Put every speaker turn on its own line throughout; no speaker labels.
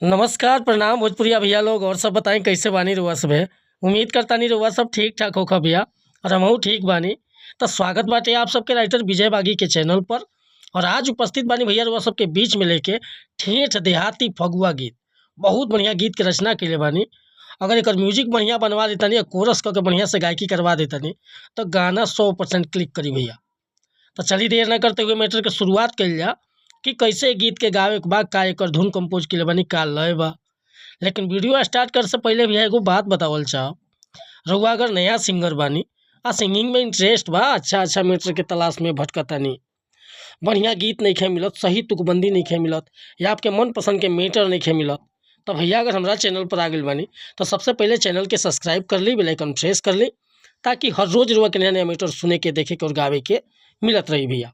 नमस्कार प्रणाम भोजपुरिया भैया लोग और सब बताएं कैसे बानी रउआ सब है। उम्मीद करता नहीं रउआ सब ठीक ठाक होखा भैया और हमहू ठीक बानी। तो स्वागत बाटे आप सबके राइटर विजय बागी के चैनल पर। और आज उपस्थित बानी भैया रउआ सबके बीच में लेके ठेठ देहाती फगुआ गीत। बहुत बढ़िया गीत के रचना के बानी। अगर एक म्यूजिक बढ़िया बनवा देता या कोरस करके बढ़िया से गायकी करवा देता तो गाना 100% क्लिक करी भैया। तो चलिए देर न करते हुए मैटर के शुरुआत कल जा कि कैसे गीत के गावे के बा, का एकर धुन कंपोज के बानी, का लय बा। लेकिन वीडियो स्टार्ट कर से पहले भी एगो बात बतावल चाह। रउआ अगर नया सिंगर बानी आ सिंगिंग में इंटरेस्ट बा, अच्छा मैटर के तलाश में भटकतानी, बढ़िया गीत नहीं खे मिलत, सही तुकबंदी नहीं खे मिलत या आपके मन पसंद के मैटर नहीं खे मिलत, तो भैया अगर हमारा चैनल पर आ गई बानी तो सबसे पहले चैनल के सब्सक्राइब कर ली, बेल आइकन प्रेस कर ली, ताकि हर रोज रुआ के नया नया मैटर सुने के, देखे के और गावे के मिलत रही भैया।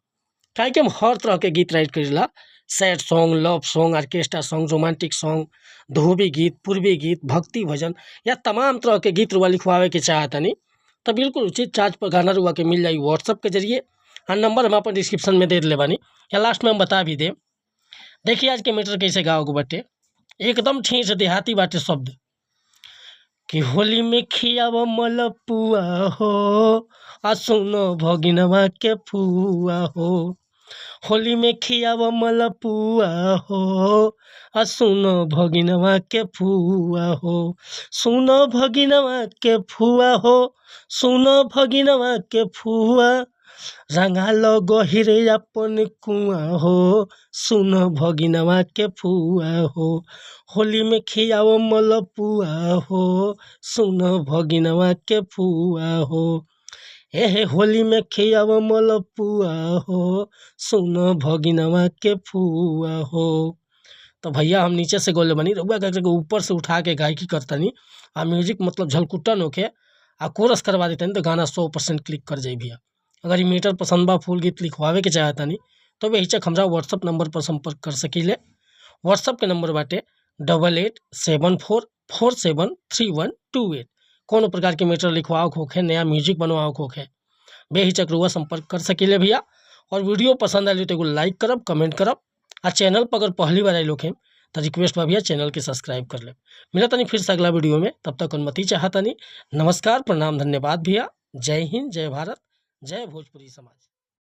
काहे कि हम हर तरह के गीत राइट करीला। Sad song, love song, orchestra song, romantic song, धोबी गीत, पूर्वी गीत, भक्ति भजन या तमाम तरह के गीत रुआ लिखवावे के चाहतनी तो बिल्कुल उचित चार्ज पर गाना रुआ के मिल जाई व्हाट्सअप के जरिए। और नंबर हम अपन डिस्क्रिप्शन में दे दिले बानी या लास्ट में हम बता भी दें। देखिए आज के मैटर कैसे गाओगे बटे, एकदम ठीक देहाती बाटे शब्द कि होली में खियाव मलपुआ हो आ सुनो भगिनवा के फुआ हो। होली में खियाव मलपुआ हो आ सुनो भगिनवा के फुआ हो। सुनो भगिनवा के फुआ हो, सुनो भगिनवा के फुआ, रंगा लो गहिरे अपन कुआ हो, सुनो भगिनवा के फुआ हो। होली में खियाव मलपुआ हो, सुनो भगिनवा के फुआ हो। हे होली में खियाव मलपुआ हो, सुनो भगिनवा के फुआ हो। तो भैया हम नीचे से गोले बनी रउआ के ऊपर से उठा के गायकी करतनी आ म्यूजिक मतलब झलकुटन होके आ कोरस करवा देतनी तो गाना 100% क्लिक कर जाई भैया। अगर ये मीटर पसंद बा, फुल गीत लिखवावे के चाहतनी तो बेहिचक हमरा व्हाट्सअप नंबर पर संपर्क कर सकीले। व्हाट्सअप के नंबर बाटे 8874473128। कोनो प्रकार के मीटर लिखवाओ होखे, नया म्यूजिक बनवाओ होखे, बेहिचक रुआ संपर्क कर सकीले भैया। और वीडियो पसंद आए तो एगो लाइक करब, कमेंट करब। आ चैनल पर अगर पहली बार आए लोग हैं तो रिक्वेस्ट बा भैया चैनल के सब्सक्राइब कर ले। मिला तनी फिर से अगला वीडियो में, तब तक अनुमति चाहतनी। नमस्कार प्रणाम धन्यवाद भैया। जय हिंद, जय भारत, जय भोजपुरी समाज।